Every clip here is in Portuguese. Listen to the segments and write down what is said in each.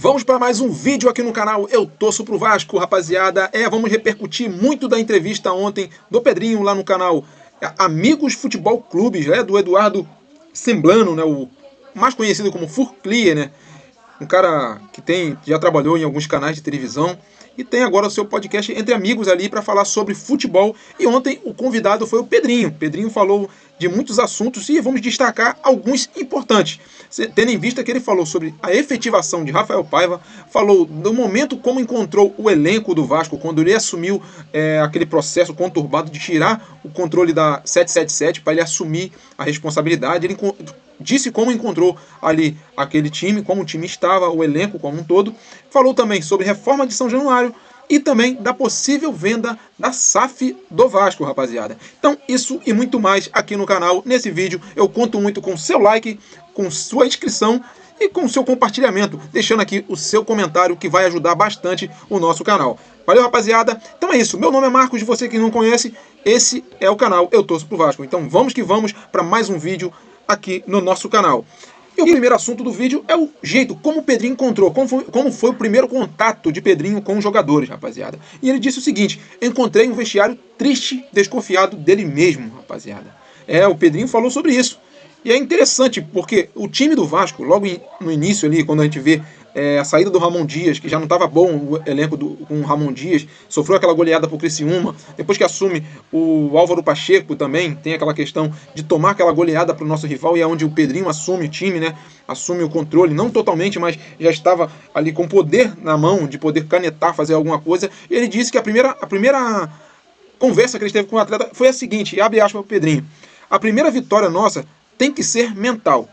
Vamos para mais um vídeo aqui no canal Eu Torço Pro Vasco, rapaziada. Vamos repercutir muito da entrevista ontem do Pedrinho lá no canal Amigos Futebol Clubes, do Eduardo Semblano, o mais conhecido como Furclier, um cara que já trabalhou em alguns canais de televisão e tem agora o seu podcast Entre Amigos ali para falar sobre futebol. E ontem o convidado foi o Pedrinho. O Pedrinho falou de muitos assuntos e vamos destacar alguns importantes. Tendo em vista que ele falou sobre a efetivação de Rafael Paiva, falou do momento como encontrou o elenco do Vasco, quando ele assumiu aquele processo conturbado de tirar o controle da 777 para ele assumir a responsabilidade. Ele disse como encontrou ali aquele time, como o time estava, o elenco como um todo. Falou também sobre reforma de São Januário e também da possível venda da SAF do Vasco, rapaziada. Então, isso e muito mais aqui no canal. Nesse vídeo, eu conto muito com seu like, com sua inscrição e com seu compartilhamento, deixando aqui o seu comentário que vai ajudar bastante o nosso canal. Valeu, rapaziada? Então é isso. Meu nome é Marcos, você que não conhece, esse é o canal Eu Torço Pro Vasco. Então vamos que vamos para mais um vídeo aqui no nosso canal. E o primeiro assunto do vídeo é o jeito como o Pedrinho encontrou, como foi o primeiro contato de Pedrinho com os jogadores, rapaziada. E ele disse o seguinte: encontrei um vestiário triste, desconfiado dele mesmo, rapaziada. O Pedrinho falou sobre isso. E é interessante porque o time do Vasco, logo no início ali, quando a gente vê a saída do Ramon Dias, que já não estava bom o elenco com o Ramon Dias, sofreu aquela goleada pro Criciúma, depois que assume o Álvaro Pacheco também, tem aquela questão de tomar aquela goleada pro nosso rival, e é onde o Pedrinho assume o time, assume o controle, não totalmente, mas já estava ali com poder na mão, de poder canetar, fazer alguma coisa. E ele disse que a primeira conversa que ele teve com o atleta foi a seguinte, abre aspas pro Pedrinho: a primeira vitória nossa tem que ser mental.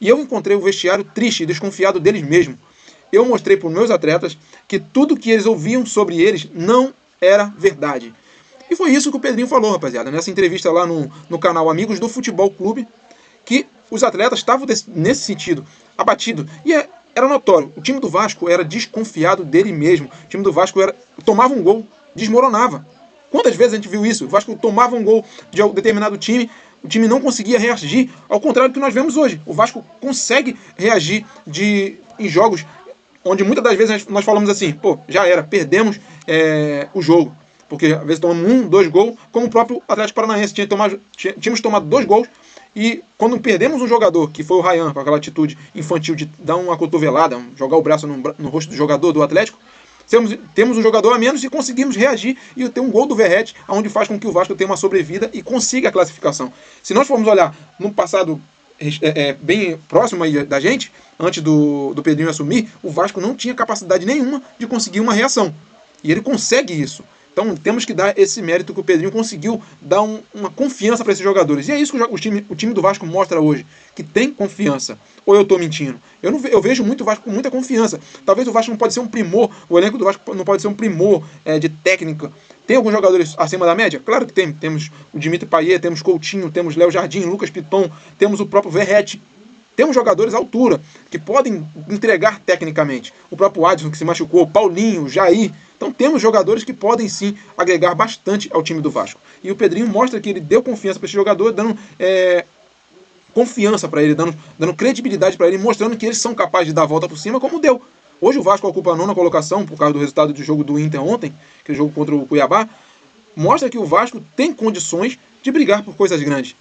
E eu encontrei o vestiário triste e desconfiado deles mesmos. Eu mostrei para os meus atletas que tudo que eles ouviam sobre eles não era verdade. E foi isso que o Pedrinho falou, rapaziada, nessa entrevista lá no canal Amigos do Futebol Clube, que os atletas estavam nesse sentido, abatidos. E era notório, o time do Vasco era desconfiado dele mesmo. O time do Vasco tomava um gol, desmoronava. Quantas vezes a gente viu isso? O Vasco tomava um gol de um determinado time, o time não conseguia reagir, ao contrário do que nós vemos hoje. O Vasco consegue reagir em jogos onde muitas das vezes nós falamos assim: pô, já era, perdemos o jogo. Porque às vezes tomamos 2 gols, como o próprio Atlético Paranaense. Tínhamos tomado 2 gols, e quando perdemos um jogador, que foi o Ryan, com aquela atitude infantil de dar uma cotovelada, jogar o braço no rosto do jogador do Atlético, temos um jogador a menos e conseguimos reagir e ter um gol do Verratti, onde faz com que o Vasco tenha uma sobrevida e consiga a classificação. Se nós formos olhar no passado bem próximo aí da gente, antes do Pedrinho assumir, o Vasco não tinha capacidade nenhuma de conseguir uma reação. E ele consegue isso. Então temos que dar esse mérito que o Pedrinho conseguiu dar uma confiança para esses jogadores. E é isso que o time do Vasco mostra hoje, que tem confiança. Ou eu estou mentindo? Eu vejo muito o Vasco com muita confiança. Talvez o Vasco não pode ser um primor, o elenco do Vasco não pode ser um primor de técnica. Tem alguns jogadores acima da média? Claro que tem. Temos o Dimitri Payet, temos Coutinho, temos Léo Jardim, Lucas Piton, temos o próprio Verratti. Temos jogadores à altura, que podem entregar tecnicamente. O próprio Adson, que se machucou, Paulinho, Jair. Então temos jogadores que podem sim agregar bastante ao time do Vasco. E o Pedrinho mostra que ele deu confiança para esse jogador, dando confiança para ele, dando credibilidade para ele, mostrando que eles são capazes de dar a volta por cima, como deu. Hoje o Vasco ocupa a 9ª colocação, por causa do resultado do jogo do Inter ontem, aquele jogo contra o Cuiabá. Mostra que o Vasco tem condições de brigar por coisas grandes.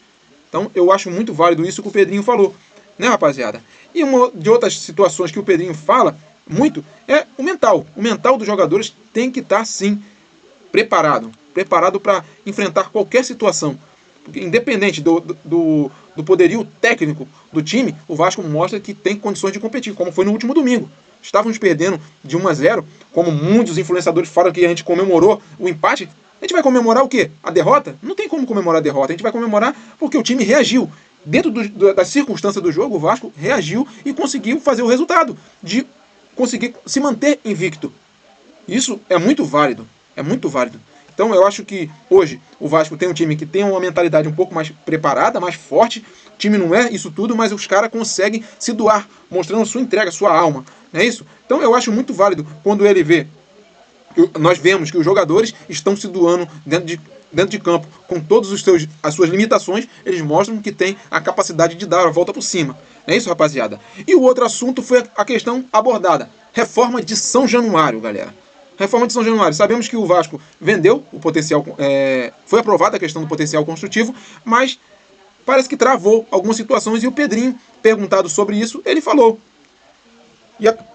Então eu acho muito válido isso que o Pedrinho falou. Rapaziada? E uma de outras situações que o Pedrinho fala muito é o mental. O mental dos jogadores tem que estar, sim, preparado para enfrentar qualquer situação. Porque, independente do poderio técnico do time, o Vasco mostra que tem condições de competir, como foi no último domingo. Estávamos perdendo de 1-0, como muitos influenciadores falam que a gente comemorou o empate. A gente vai comemorar o quê? A derrota? Não tem como comemorar a derrota. A gente vai comemorar porque o time reagiu. Dentro das circunstâncias do jogo, o Vasco reagiu e conseguiu fazer o resultado de conseguir se manter invicto. Isso é muito válido. É muito válido. Então eu acho que hoje o Vasco tem um time que tem uma mentalidade um pouco mais preparada, mais forte. O time não é isso tudo, mas os caras conseguem se doar, mostrando sua entrega, sua alma. Não é isso? Então eu acho muito válido quando ele vê. Nós vemos que os jogadores estão se doando dentro de campo, com todas as suas limitações, eles mostram que tem a capacidade de dar a volta por cima. É isso, rapaziada? E o outro assunto foi a questão abordada: Reforma de São Januário, galera. Reforma de São Januário. Sabemos que o Vasco vendeu o potencial, foi aprovada a questão do potencial construtivo, mas parece que travou algumas situações e o Pedrinho, perguntado sobre isso, ele falou.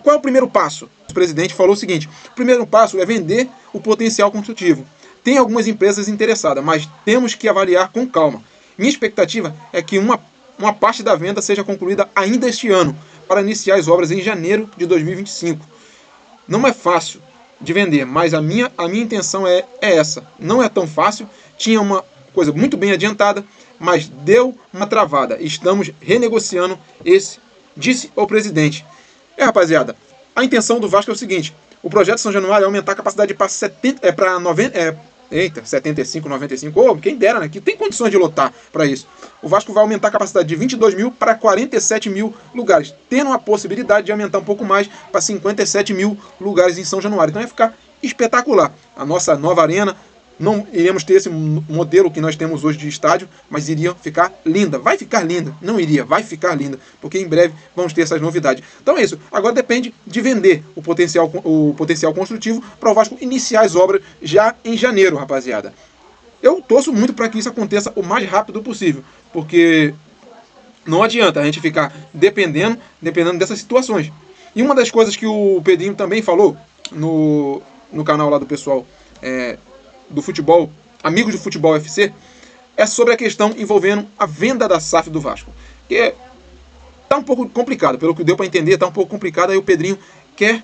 Qual é o primeiro passo? O presidente falou o seguinte: o primeiro passo é vender o potencial construtivo. Tem algumas empresas interessadas, mas temos que avaliar com calma. Minha expectativa é que uma parte da venda seja concluída ainda este ano, para iniciar as obras em janeiro de 2025. Não é fácil de vender, mas a minha intenção é essa. Não é tão fácil, tinha uma coisa muito bem adiantada, mas deu uma travada. Estamos renegociando disse o presidente. Rapaziada, a intenção do Vasco é o seguinte: o projeto São Januário é aumentar a capacidade para 75, 95, quem dera, né? Que tem condições de lotar para isso. O Vasco vai aumentar a capacidade de 22 mil para 47 mil lugares, tendo a possibilidade de aumentar um pouco mais para 57 mil lugares em São Januário. Então vai ficar espetacular. A nossa nova arena, não iremos ter esse modelo que nós temos hoje de estádio, mas iria ficar linda. Vai ficar linda. Não iria, vai ficar linda, porque em breve vamos ter essas novidades. Então é isso. Agora depende de vender o potencial construtivo para o Vasco iniciar as obras já em janeiro, rapaziada. Eu torço muito para que isso aconteça o mais rápido possível, porque não adianta a gente ficar dependendo dessas situações. E uma das coisas que o Pedrinho também falou no canal lá do pessoal do futebol, Amigos do Futebol FC, é sobre a questão envolvendo a venda da SAF do Vasco. Que tá um pouco complicado, pelo que deu para entender, tá um pouco complicado, aí o Pedrinho quer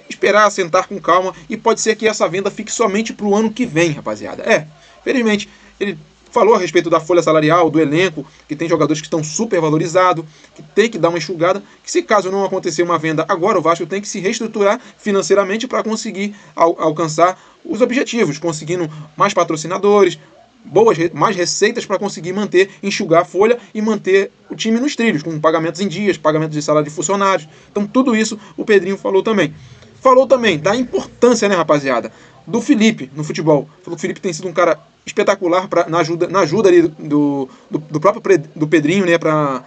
esperar, sentar com calma, e pode ser que essa venda fique somente para o ano que vem, rapaziada. Felizmente, ele falou a respeito da folha salarial, do elenco, que tem jogadores que estão super valorizados, que tem que dar uma enxugada, que se caso não acontecer uma venda agora, o Vasco tem que se reestruturar financeiramente para conseguir alcançar os objetivos, conseguindo mais patrocinadores, mais receitas para conseguir enxugar a folha e manter o time nos trilhos, com pagamentos em dias, pagamentos de salário de funcionários. Então tudo isso o Pedrinho falou também. Falou também da importância, né, rapaziada, do Felipe no futebol. Falou que o Felipe tem sido um cara espetacular na ajuda ali do próprio do Pedrinho, né, para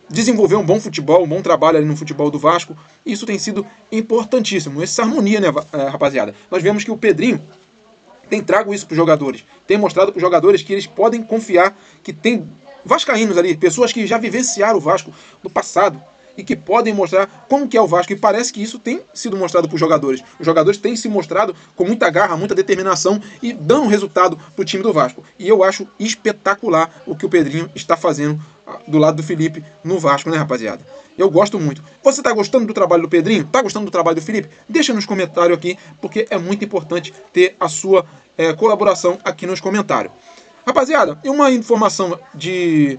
desenvolver um bom futebol, um bom trabalho ali no futebol do Vasco. Isso tem sido importantíssimo, essa harmonia, né, rapaziada. Nós vemos que o Pedrinho tem trago isso para os jogadores, tem mostrado para os jogadores que eles podem confiar, que tem vascaínos ali, pessoas que já vivenciaram o Vasco no passado e que podem mostrar como que é o Vasco, e parece que isso tem sido mostrado para os jogadores. Os jogadores têm se mostrado com muita garra, muita determinação e dão resultado para o time do Vasco. E eu acho espetacular o que o Pedrinho está fazendo do lado do Felipe no Vasco, né, rapaziada? Eu gosto muito. Você tá gostando do trabalho do Pedrinho? Tá gostando do trabalho do Felipe? Deixa nos comentários aqui, porque é muito importante ter a sua colaboração aqui nos comentários. Rapaziada, e uma informação de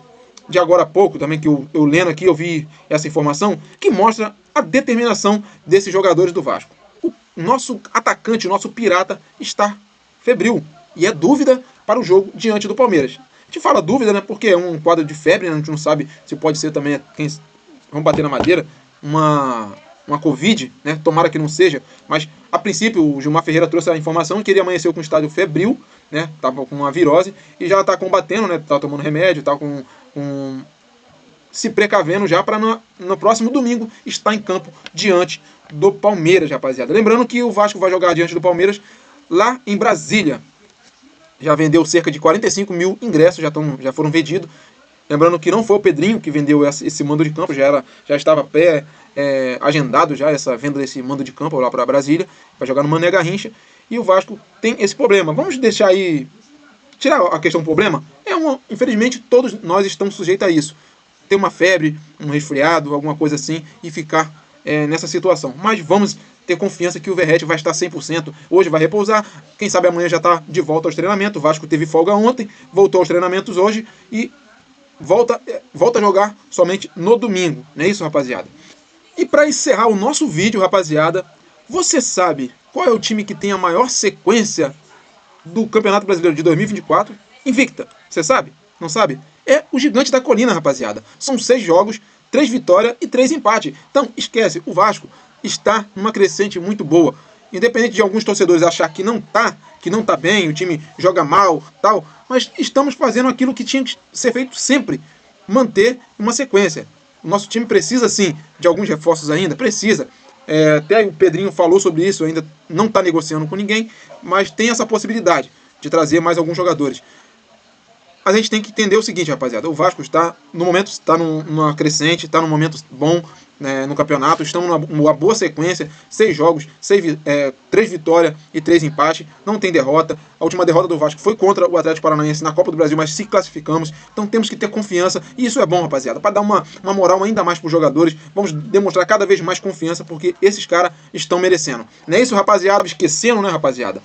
agora há pouco, também que eu lendo aqui, eu vi essa informação, que mostra a determinação desses jogadores do Vasco. O nosso atacante, o nosso pirata, está febril, e é dúvida para o jogo diante do Palmeiras. A gente fala dúvida, né, porque é um quadro de febre, né, a gente não sabe se pode ser também, vamos bater na madeira, uma Covid, né, tomara que não seja, mas a princípio o Gilmar Ferreira trouxe a informação que ele amanheceu com o estádio febril, né, tava com uma virose e já tá combatendo, né, tá tomando remédio, tá se precavendo já para no próximo domingo estar em campo diante do Palmeiras, rapaziada. Lembrando que o Vasco vai jogar diante do Palmeiras lá em Brasília. Já vendeu cerca de 45 mil ingressos, já foram vendidos. Lembrando que não foi o Pedrinho que vendeu esse mando de campo, já estava agendado já essa venda desse mando de campo lá para Brasília, para jogar no Mané Garrincha. E o Vasco tem esse problema. Vamos deixar aí, tirar a questão do problema. Infelizmente todos nós estamos sujeitos a isso. Ter uma febre, um resfriado, alguma coisa assim, e ficar nessa situação. Mas vamos ter confiança que o Verratti vai estar 100%. Hoje vai repousar. Quem sabe amanhã já está de volta aos treinamentos. O Vasco teve folga ontem, voltou aos treinamentos hoje e volta a jogar somente no domingo. Não é isso, rapaziada? E para encerrar o nosso vídeo, rapaziada, você sabe qual é o time que tem a maior sequência do Campeonato Brasileiro de 2024? Invicta. Você sabe? Não sabe? É o Gigante da Colina, rapaziada. São 6 jogos, 3 vitórias e 3 empates. Então, esquece, o Vasco está numa crescente muito boa. Independente de alguns torcedores achar que não tá bem, o time joga mal, tal, mas estamos fazendo aquilo que tinha que ser feito sempre, manter uma sequência. O nosso time precisa, sim, de alguns reforços ainda, precisa. Até o Pedrinho falou sobre isso, ainda não está negociando com ninguém, mas tem essa possibilidade de trazer mais alguns jogadores. A gente tem que entender o seguinte, rapaziada, o Vasco está, no momento, está numa crescente, está num momento bom, né, no campeonato, estamos numa boa sequência, 6 jogos, 3 vitórias e 3 empates, não tem derrota. A última derrota do Vasco foi contra o Atlético Paranaense na Copa do Brasil, mas se classificamos, então temos que ter confiança, e isso é bom, rapaziada, para dar uma moral ainda mais para os jogadores. Vamos demonstrar cada vez mais confiança, porque esses caras estão merecendo. Não é isso, rapaziada? Esquecendo, né, rapaziada?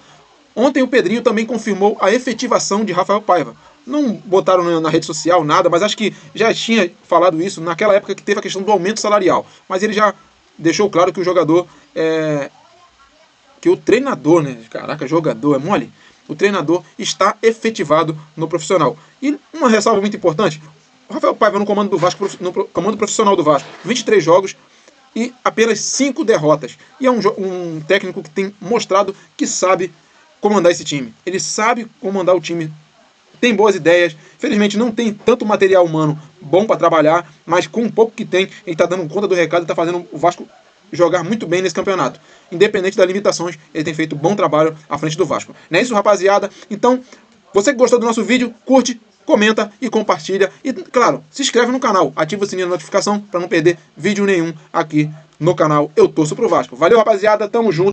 Ontem o Pedrinho também confirmou a efetivação de Rafael Paiva. Não botaram na rede social nada, mas acho que já tinha falado isso naquela época que teve a questão do aumento salarial. Mas ele já deixou claro que o jogador, que o treinador, né? Caraca, jogador, é mole? O treinador está efetivado no profissional. E uma ressalva muito importante, o Rafael Paiva no comando do Vasco, no comando profissional do Vasco, 23 jogos e apenas 5 derrotas. E é um técnico que tem mostrado que sabe comandar esse time. Ele sabe comandar o time, tem boas ideias. Felizmente não tem tanto material humano bom para trabalhar, mas com o pouco que tem, ele está dando conta do recado e está fazendo o Vasco jogar muito bem nesse campeonato. Independente das limitações, ele tem feito bom trabalho à frente do Vasco. Não é isso, rapaziada? Então, você que gostou do nosso vídeo, curte, comenta e compartilha. E, claro, se inscreve no canal, ativa o sininho da notificação para não perder vídeo nenhum aqui no canal Eu Torço Pro Vasco. Valeu, rapaziada, tamo junto.